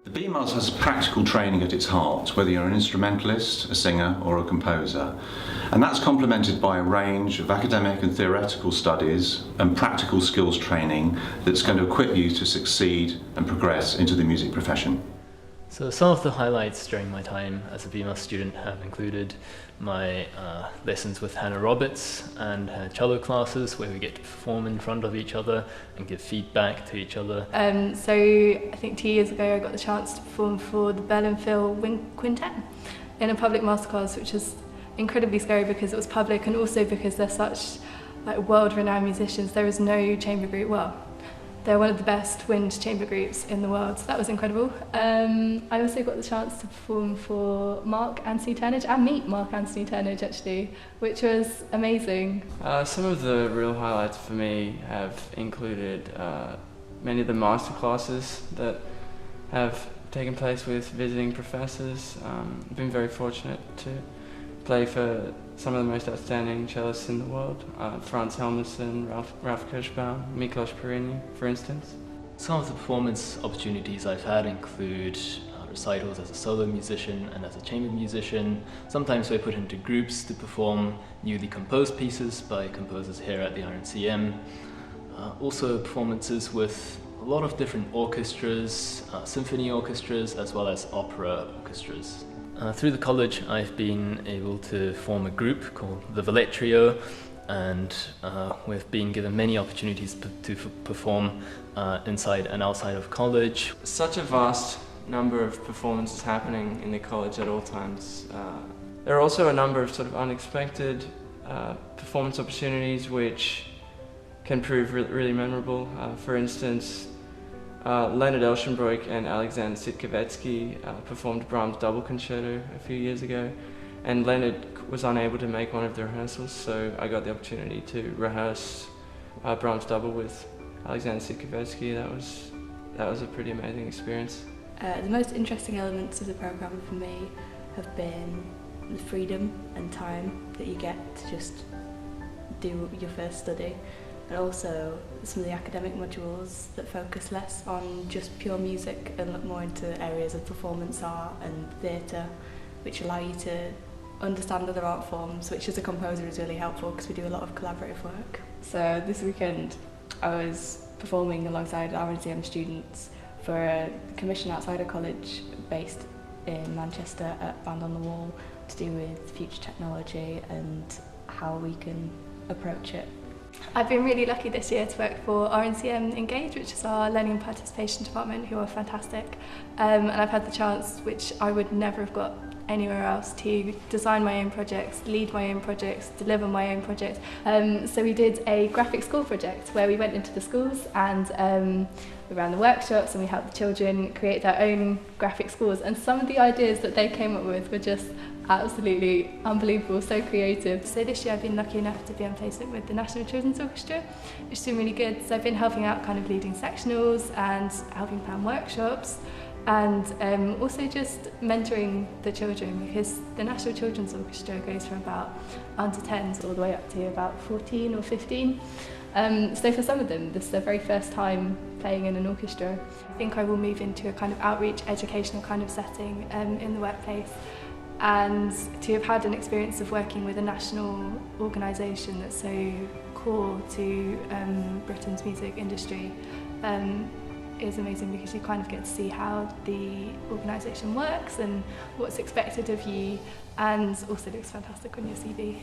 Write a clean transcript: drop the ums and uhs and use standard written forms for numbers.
The BMus has practical training at its heart, whether you're an instrumentalist, a singer or a composer. And that's complemented by a range of academic and theoretical studies and practical skills training that's going to equip you to succeed and progress into the music profession. So some of the highlights during my time as a BMus student have included my lessons with Hannah Roberts and her cello classes, where we get to perform in front of each other and give feedback to each other. So I think 2 years ago I got the chance to perform for the Bell and Phil Wind Quintet in a public masterclass, which was incredibly scary because it was public and also because they're such world-renowned musicians. There is no chamber group, they're one of the best wind chamber groups in the world, so that was incredible. I also got the chance to perform for Mark Anthony Turnage and meet Mark Anthony Turnage actually, which was amazing. Some of the real highlights for me have included many of the master classes that have taken place with visiting professors. I've been very fortunate to play for some of the most outstanding cellists in the world, Franz Helmerson, Ralph Kirschbaum, Miklos Perini, for instance. Some of the performance opportunities I've had include recitals as a solo musician and as a chamber musician. Sometimes we're put into groups to perform newly composed pieces by composers here at the RNCM. Also performances with a lot of different orchestras, symphony orchestras as well as opera orchestras. Through the college I've been able to form a group called the Ballet Trio, and we've been given many opportunities to perform inside and outside of college. Such a vast number of performances happening in the college at all times. There are also a number of sort of unexpected performance opportunities which can prove really memorable. For instance, Leonard Elschenbroich and Alexander Sitkovetsky performed Brahms' Double Concerto a few years ago, and Leonard was unable to make one of the rehearsals, so I got the opportunity to rehearse Brahms' Double with Alexander Sitkovetsky. That was a pretty amazing experience. The most interesting elements of the programme for me have been the freedom and time that you get to just do your first study, and also some of the academic modules that focus less on just pure music and look more into areas of performance art and theatre, which allow you to understand other art forms, which as a composer is really helpful because we do a lot of collaborative work. So this weekend I was performing alongside RNCM students for a commission outside of college based in Manchester at Band on the Wall to do with future technology and how we can approach it. I've been really lucky this year to work for RNCM Engage, which is our learning and participation department, who are fantastic. And I've had the chance, which I would never have got anywhere else, to design my own projects, lead my own projects, deliver my own projects. So we did a graphic school project where we went into the schools and we ran the workshops and we helped the children create their own graphic schools. And some of the ideas that they came up with were just absolutely unbelievable, so creative. So this year I've been lucky enough to be on placement with the National Children's Orchestra, which has been really good. So I've been helping out kind of leading sectionals and helping plan workshops, and also just mentoring the children, because the National Children's Orchestra goes from about under 10s all the way up to about 14 or 15. So for some of them, this is their very first time playing in an orchestra. I think I will move into a kind of outreach, educational kind of setting in the workplace, and to have had an experience of working with a national organisation that's so core to Britain's music industry is amazing, because you kind of get to see how the organisation works and what's expected of you, and also looks fantastic on your CV.